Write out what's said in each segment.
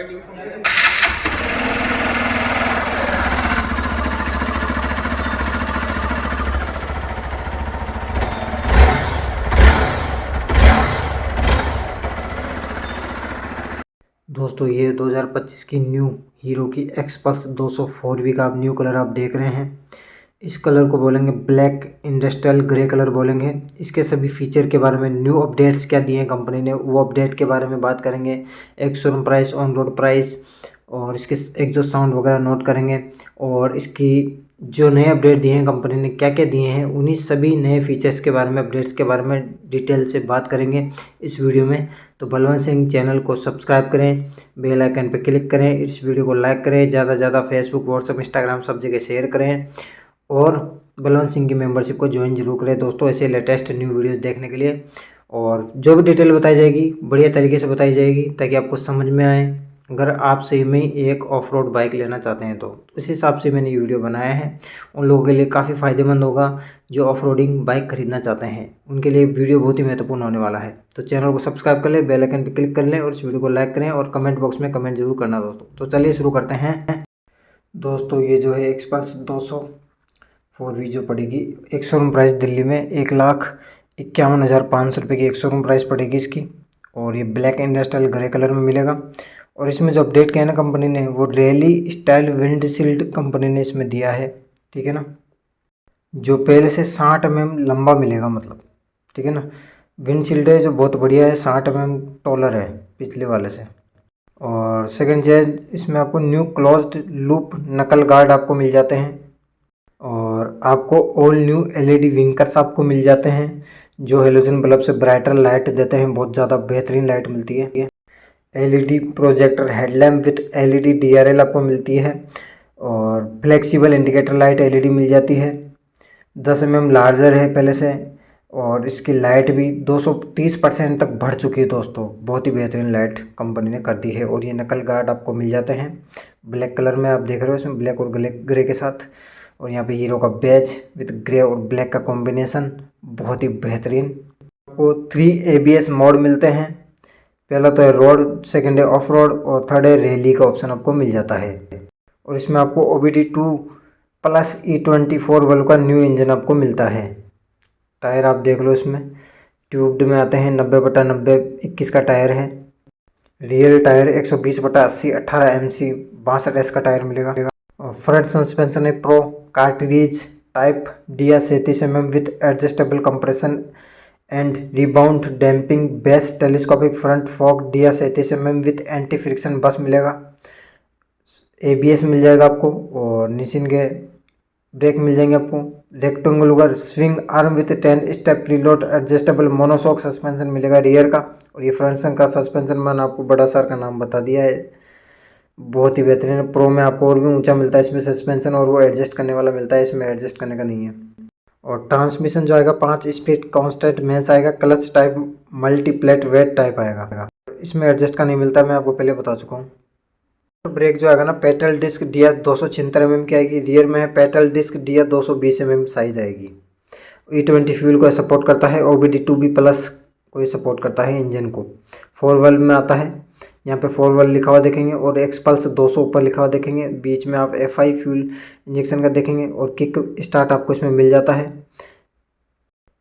दोस्तों ये 2025 की न्यू हीरो की एक्सपल्स 200 4V का आप न्यू कलर आप देख रहे हैं। इस कलर को बोलेंगे ब्लैक इंडस्ट्रियल ग्रे कलर बोलेंगे। इसके सभी फीचर के बारे में, न्यू अपडेट्स क्या दिए हैं कंपनी ने, वो अपडेट के बारे में बात करेंगे। एक showroom price, on road price और इसके एग्जॉस्ट साउंड वगैरह नोट करेंगे। और इसकी जो नए अपडेट दिए हैं कंपनी ने, क्या क्या दिए हैं, उन्हीं सभी नए फीचर्स के बारे में, अपडेट्स के बारे में डिटेल से बात करेंगे इस वीडियो में। तो बलवंत सिंह चैनल को सब्सक्राइब करें, बेल आइकन पर क्लिक करें, इस वीडियो को लाइक करें, ज़्यादा से ज़्यादा फेसबुक, व्हाट्सअप, इंस्टाग्राम सब जगह शेयर करें और बलवंत सिंह की मेंबरशिप को ज्वाइन जरूर करें दोस्तों, ऐसे लेटेस्ट न्यू वीडियोस देखने के लिए। और जो भी डिटेल बताई जाएगी बढ़िया तरीके से बताई जाएगी ताकि आपको समझ में आए। अगर आप सही में एक ऑफ रोड बाइक लेना चाहते हैं तो उस हिसाब से मैंने ये वीडियो बनाया है। उन लोगों के लिए काफ़ी फ़ायदेमंद होगा जो ऑफ रोडिंग बाइक खरीदना चाहते हैं, उनके लिए वीडियो बहुत ही महत्वपूर्ण होने वाला है। तो चैनल को सब्सक्राइब कर लें, बेल आइकन पर क्लिक कर लें और इस वीडियो को लाइक करें और कमेंट बॉक्स में कमेंट जरूर करना दोस्तों। तो चलिए शुरू करते हैं दोस्तों। ये जो है एक्सपल्स 200 4V जो पड़ेगी, एक शोरूम प्राइस दिल्ली में 1,51,500 रुपये की एक शोरूम प्राइस पड़ेगी इसकी। और ये ब्लैक इंडस्ट्रियल ग्रे कलर में मिलेगा। और इसमें जो अपडेट किया है ना कंपनी ने, वो रैली स्टाइल विंडशील्ड कंपनी ने इसमें दिया है, ठीक है ना, जो पहले से 60 mm लंबा मिलेगा, मतलब ठीक है ना। विंडशील्ड है जो बहुत बढ़िया है, 60 mm टॉलर है पिछले वाले से। और सेकंड चीज़, इसमें आपको न्यू क्लोज्ड लूप नकल गार्ड आपको मिल जाते हैं। और आपको ऑल न्यू एलईडी विंकर्स आपको मिल जाते हैं जो हेलोजन बल्ब से ब्राइटर लाइट देते हैं, बहुत ज़्यादा बेहतरीन लाइट मिलती है। LED projector headlamp with LED DRL आपको मिलती है। और फ्लेक्सिबल इंडिकेटर लाइट एलईडी मिल जाती है, 10 mm लार्जर है पहले से। और इसकी लाइट भी 230% तक बढ़ चुकी है दोस्तों, बहुत ही बेहतरीन लाइट कंपनी ने कर दी है। और ये नकल गार्ड आपको मिल जाते हैं ब्लैक कलर में, आप देख रहे हो इसमें ब्लैक और ग्रे के साथ। और यहाँ पे हीरो का बैज विथ ग्रे और ब्लैक का कॉम्बिनेशन बहुत ही बेहतरीन। आपको 3 ABS मोड मिलते हैं, पहला तो है रोड, सेकंड है ऑफ रोड और थर्ड है रैली का ऑप्शन आपको मिल जाता है। और इसमें आपको OBD2 प्लस E24 वालों का न्यू इंजन आपको मिलता है। टायर आप देख लो, इसमें ट्यूब्ड में आते हैं, 90/90 21 का टायर है। रियल टायर 120/80 18 MC 62S का टायर मिलेगा। और फ्रंट सस्पेंशन है pro cartridge type DIA 37 mm with adjustable compression and rebound damping base telescopic front fork DIA 37 mm with anti friction bush मिलेगा। ABS मिल जाएगा आपको और निसिन के ब्रेक मिल जाएंगे आपको। Rectangular swing arm with 10 step preload adjustable monoshock suspension मिलेगा rear का। और ये फ्रंट का सस्पेंशन मैंने आपको बड़ा सर का नाम बता दिया है, बहुत ही बेहतरीन है। प्रो में आपको और भी ऊंचा मिलता है इसमें सस्पेंशन, और वो एडजस्ट करने वाला मिलता है, इसमें एडजस्ट करने का नहीं है। और ट्रांसमिशन जो आएगा 5 स्पीड कांस्टेंट मैच आएगा, clutch type multiplate wet type आएगा, इसमें एडजस्ट का नहीं मिलता, मैं आपको पहले बता चुका हूँ। तो ब्रेक जो आएगा ना, पेटल डिस्क DIA 276 mm की आएगी, रियर में है petal disc DIA 220 mm size आएगी। E20 फ्यूल को सपोर्ट करता है, OBD2B प्लस को सपोर्ट करता है इंजन को। 4 वाल्व में आता है, यहाँ पे 4 वाल्व लिखा हुआ देखेंगे और एक्सपल्स 200 ऊपर लिखा हुआ देखेंगे। बीच में आप FI फ्यूल इंजेक्शन का देखेंगे और किक स्टार्ट आपको इसमें मिल जाता है।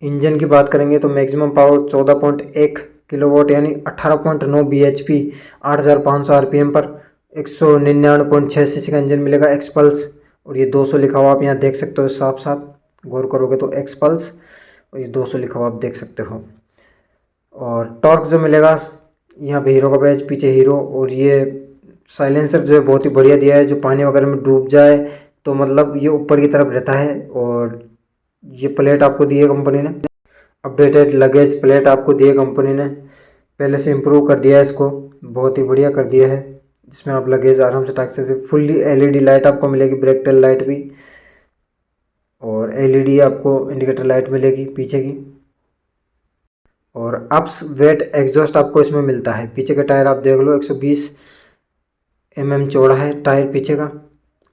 इंजन की बात करेंगे तो मैक्सिमम पावर 14.1 किलोवाट यानी 18.9 bhp 8500 RPM पर 199.6 cc का इंजन मिलेगा एक्सपल्स। और ये 200 लिखा हुआ आप यहाँ देख सकते हो, साफ साफ गौर करोगे तो एक्सपल्स और ये 200 लिखा हुआ आप देख सकते हो। और टॉर्क जो मिलेगा, यहाँ पे हीरो का बैज, पीछे हीरो। और ये साइलेंसर जो है बहुत ही बढ़िया दिया है, जो पानी वगैरह में डूब जाए तो मतलब ये ऊपर की तरफ रहता है। और ये प्लेट आपको दी है कंपनी ने, अपडेटेड लगेज प्लेट आपको दी है कंपनी ने, पहले से इम्प्रूव कर दिया है इसको, बहुत ही बढ़िया कर दिया है, जिसमें आप लगेज आराम से टाक सकते। फुल्ली LED लाइट आपको मिलेगी, ब्रेक टेल लाइट भी, और LED आपको इंडिकेटर लाइट मिलेगी पीछे की। और अप्स वेट एग्जॉस्ट आपको इसमें मिलता है। पीछे का टायर आप देख लो, 120 mm चौड़ा है टायर पीछे का।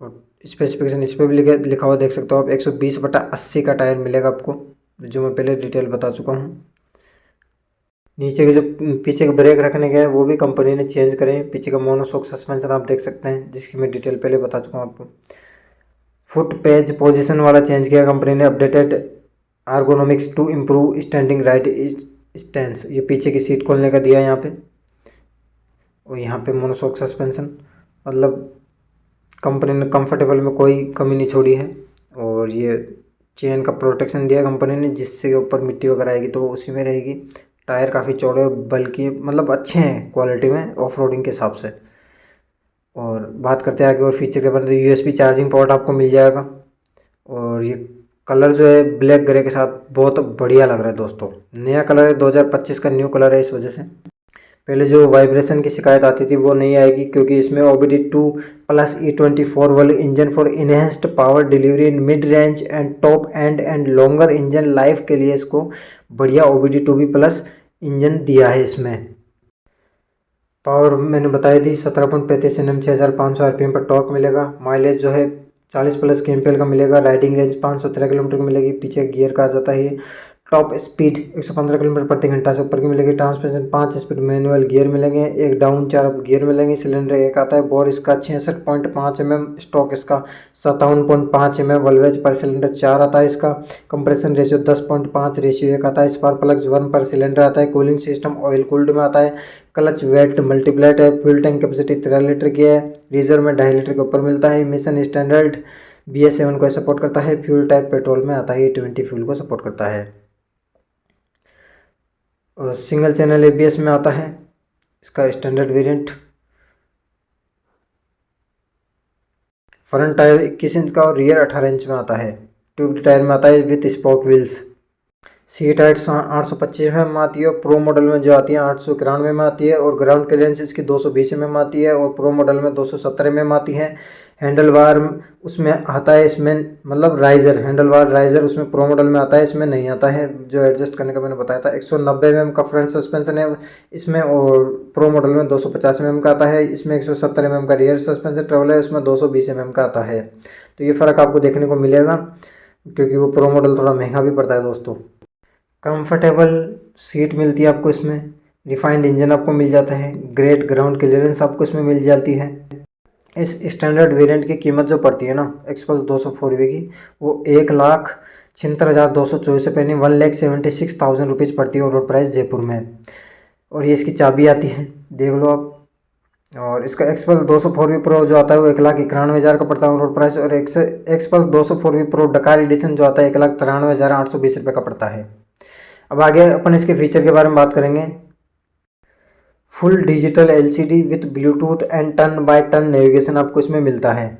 और स्पेसिफिकेशन इस पर भी लिखा हुआ देख सकते हो आप, 120/80 का टायर मिलेगा आपको, जो मैं पहले डिटेल बता चुका हूँ। नीचे के जो पीछे के ब्रेक रखने के हैं वो भी कंपनी ने चेंज करे हैं। पीछे का मोनोशॉक सस्पेंशन आप देख सकते हैं, जिसकी मैं डिटेल पहले बता चुका हूँ आपको। फुट पेज पोजीशन वाला चेंज किया कंपनी ने। Updated ergonomics to improve standing ride stance, ये पीछे की सीट खोलने का दिया है यहाँ पे। और यहाँ पे मोनोशॉक सस्पेंशन, मतलब कंपनी ने कंफर्टेबल में कोई कमी नहीं छोड़ी है। और ये चेन का प्रोटेक्शन दिया कंपनी ने, जिससे ऊपर मिट्टी वगैरह आएगी तो वो उसी में रहेगी। टायर काफ़ी चौड़े और बल्कि मतलब अच्छे हैं क्वालिटी में ऑफ रोडिंग के हिसाब से। और बात करते हैं आगे और फीचर के बारे में, USB चार्जिंग पोर्ट आपको मिल जाएगा। और ये कलर जो है ब्लैक ग्रे के साथ बहुत बढ़िया लग रहा है दोस्तों। नया कलर है, 2025 का न्यू कलर है, इस वजह से पहले जो वाइब्रेशन की शिकायत आती थी वो नहीं आएगी, क्योंकि इसमें OBD2 प्लस E24 वाले engine for enhanced power delivery in mid range and top and longer engine life के लिए इसको बढ़िया OBD2B प्लस इंजन दिया है इसमें। पावर मैंने बताई थी 17.35 Nm, 6500 RPM पर टॉर्क मिलेगा। माइलेज जो है 40 प्लस KMPL का मिलेगा। राइडिंग रेंज 513 किलोमीटर की मिलेगी। पीछे गियर का आ जाता है ये। टॉप स्पीड 115 किलोमीटर प्रति घंटा से ऊपर की मिलेगी। ट्रांसमिशन 5 स्पीड मैनुअल गियर मिलेंगे, एक डाउन 4 अप गियर मिलेंगे। सिलेंडर एक आता है। बोर इसका 66.5 mm, स्टॉक इसका 57.5 mm, वल्वेज पर सिलेंडर 4 आता है इसका। कंप्रेशन रेशियो 10.5 रेशियो 1 आता है। स्पार्क प्लग्स 1 पर सिलेंडर आता है। कूलिंग सिस्टम ऑयल कूल्ड में आता है। क्लच वेट मल्टीप्लाइट है। फ्यूल टैंक कैपेसिटी 13 लीटर की है। रिजर्व में 2.5 लीटर के ऊपर मिलता है। मिशन स्टैंडर्ड BS7 को सपोर्ट करता है। फ्यूल टाइप पेट्रोल में आता है। E20 फ्यूल को सपोर्ट करता है। और सिंगल चैनल ABS में आता है इसका standard variant. Front tyre 21 inch का और रियर 18 इंच में आता है। ट्यूब टायर में आता है with spoke wheels. Seat height 825 mm आती है। प्रो मॉडल में जो आती है 891 में आती है। और ग्राउंड क्लियरेंस इसकी 220 mm आती है। और प्रो मॉडल में 270 mm आती है। हैंडल बार उसमें आता है, इसमें मतलब राइज़र, हैंडल बार राइज़र उसमें प्रो मॉडल में आता है, इसमें नहीं आता है। जो एडजस्ट करने का मैंने बताया था। 190 mm का फ्रंट सस्पेंशन है इसमें। और प्रो मॉडल में 250 mm का आता है। इसमें 170 mm का रियर सस्पेंशन ट्रैवल है, उसमें 220 mm का आता है। तो ये फ़र्क आपको देखने को मिलेगा, क्योंकि वो प्रो मॉडल थोड़ा महंगा भी पड़ता है दोस्तों। कंफर्टेबल सीट मिलती है आपको इसमें। रिफाइंड इंजन आपको मिल जाता है। ग्रेट ग्राउंड क्लियरेंस आपको इसमें मिल जाती है। इस स्टैंडर्ड वेरिएंट की कीमत जो पड़ती है ना एक्सपल्स 204V की, वो 1,76,224 रुपये नहीं 1,76,000 रुपीज़ पड़ती है। और रोड प्राइस जयपुर में। और ये इसकी चाबी आती है, देख लो आप। और इसका एक्सपल्स 204V प्रो जो आता है वो 1,91,000 का पड़ता है रोड प्राइस। और एक्सपल्स 204V प्रो डकार एडिशन जो आता है 1,93,820 रुपये का पड़ता है। अब आगे अपन इसके फीचर के बारे में बात करेंगे। Full digital LCD with Bluetooth and turn by turn navigation आपको इसमें मिलता है।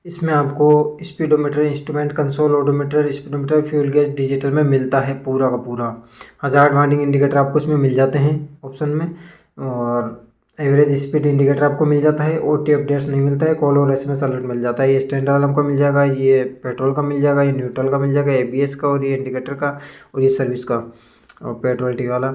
इसमें आपको speedometer, instrument console, odometer, speedometer, fuel gauge digital में मिलता है पूरा का पूरा। हजार्ड वार्निंग इंडिकेटर आपको इसमें मिल जाते हैं ऑप्शन में। और एवरेज स्पीड इंडिकेटर आपको मिल जाता है। OT अपडेट्स नहीं मिलता है। कॉल और SMS अलर्ट मिल जाता है। ये स्टैंड वाला हमको मिल जाएगा, ये पेट्रोल का मिल जाएगा, ये न्यूट्रल का मिल जाएगा, ABS का, और ये इंडिकेटर का, और ये सर्विस का, और पेट्रोल टी वाला।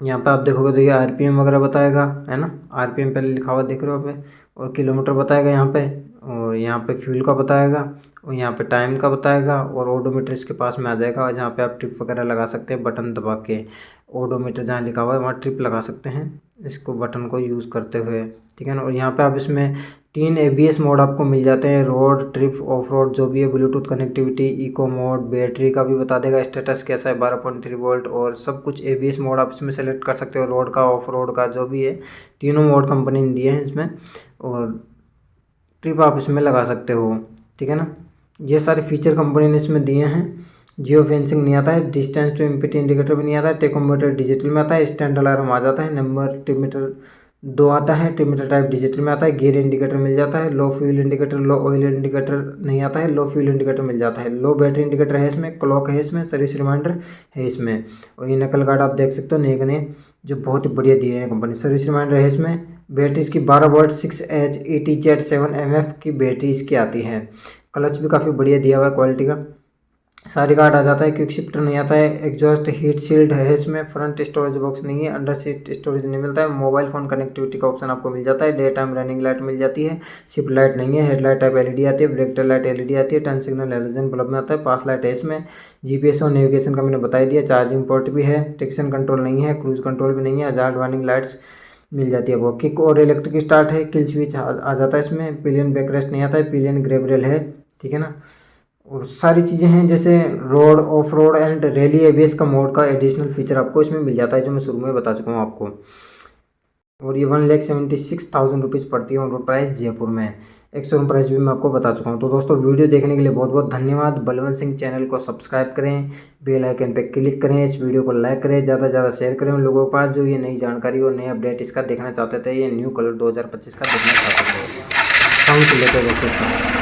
यहाँ पे आप देखोगे तो ये RPM वगैरह बताएगा, है ना। RPM पहले लिखा हुआ देख रहे हो आप। और किलोमीटर बताएगा यहाँ पे। और यहाँ पे फ्यूल का बताएगा। और यहाँ पे टाइम का बताएगा। और ओडोमीटर इसके पास में आ जाएगा, जहाँ पे आप ट्रिप वगैरह लगा सकते हैं बटन दबा के। ओडोमीटर जहाँ लिखा हुआ है वहाँ ट्रिप लगा सकते हैं इसको बटन को यूज़ करते हुए, ठीक है ना। और यहाँ पे आप इसमें 3 ABS मोड आपको मिल जाते हैं। रोड, ट्रिप, ऑफ रोड जो भी है। Bluetooth connectivity, eco mode, battery का भी बता देगा स्टेटस कैसा है, 12.3 वोल्ट, और सब कुछ ABS मोड आप इसमें सेलेक्ट कर सकते हो। रोड का, ऑफ रोड का, जो भी है, तीनों मोड कंपनी ने दिए हैं इसमें। और ट्रिप आप इसमें लगा सकते हो, ठीक है ना। ये सारे फीचर कंपनी ने इसमें दिए हैं। जियो फेंसिंग नहीं आता है। डिस्टेंस टू एम्पिटी इंडिकेटर भी नहीं आता है। टेकोमीटर डिजिटल में आता है। स्टैंड अलार्म आ जाता है। नंबर टिमीटर 2 आता है। टिमीटर टाइप डिजिटल में आता है। गियर इंडिकेटर मिल जाता है। लो फ्यूल इंडिकेटर, लो ऑयल इंडिकेटर नहीं आता है। लो फ्यूल इंडिकेटर मिल जाता है। लो बैटरी इंडिकेटर है इसमें। क्लॉक है इसमें। सर्विस रिमाइंडर है इसमें। और ये नकल गार्ड आप देख सकते हो नए नए, जो बहुत ही बढ़िया दिए हैं कंपनी। सर्विस रिमाइंडर है इसमें। बैटरी इसकी 12 वोल्ट 6H ETZ 7 MF की बैटरी इसकी आती है। क्लच भी काफ़ी बढ़िया दिया हुआ है क्वालिटी का। सारी गार्ड आ जाता है, क्विक शिफ्टर नहीं आता है, एग्जॉस्ट हीट शील्ड है इसमें, फ्रंट स्टोरेज बॉक्स नहीं है, अंडर सीट स्टोरेज नहीं मिलता है, मोबाइल फोन कनेक्टिविटी का ऑप्शन आपको मिल जाता है, डे टाइम रनिंग लाइट मिल जाती है, शिफ्ट लाइट नहीं है, हेडलाइट टाइप एलईडी आती है, ब्रेक टेल लाइट एलईडी आती है, टर्न सिग्नल हेलोजन बल्ब में आता है, पास लाइट है इसमें, जीपीएस और नेविगेशन का मैंने बता दिया, चार्जिंग पोर्ट भी है, ट्रैक्शन कंट्रोल नहीं है, क्रूज कंट्रोल भी नहीं है, हजार्ड वार्निंग लाइट्स मिल जाती है वो, किक और इलेक्ट्रिक स्टार्ट है, किल स्विच आ जाता है इसमें, पिलियन बैकरेस्ट नहीं आता है, पिलियन ग्रेबरेल है, ठीक है ना। और सारी चीज़ें हैं जैसे road of road and rally ABS का मोड का एडिशनल फीचर आपको इसमें मिल जाता है, जो मैं शुरू में बता चुका हूँ आपको। और ये 1,76,000 रुपीज़ पड़ती है और प्राइस जयपुर में। एक शोरूम प्राइस भी मैं आपको बता चुका हूँ। तो दोस्तों वीडियो देखने के लिए बहुत बहुत धन्यवाद। बलवंत सिंह चैनल को सब्सक्राइब करें, बेल आइकन पे क्लिक करें, इस वीडियो को लाइक करें, ज़्यादा से ज़्यादा शेयर करें उन लोगों के पास जो ये नई जानकारी और नए अपडेट इसका देखना चाहते थे, ये न्यू कलर 2025 का देखना चाहते थे। साउंड लेते दोस्तों।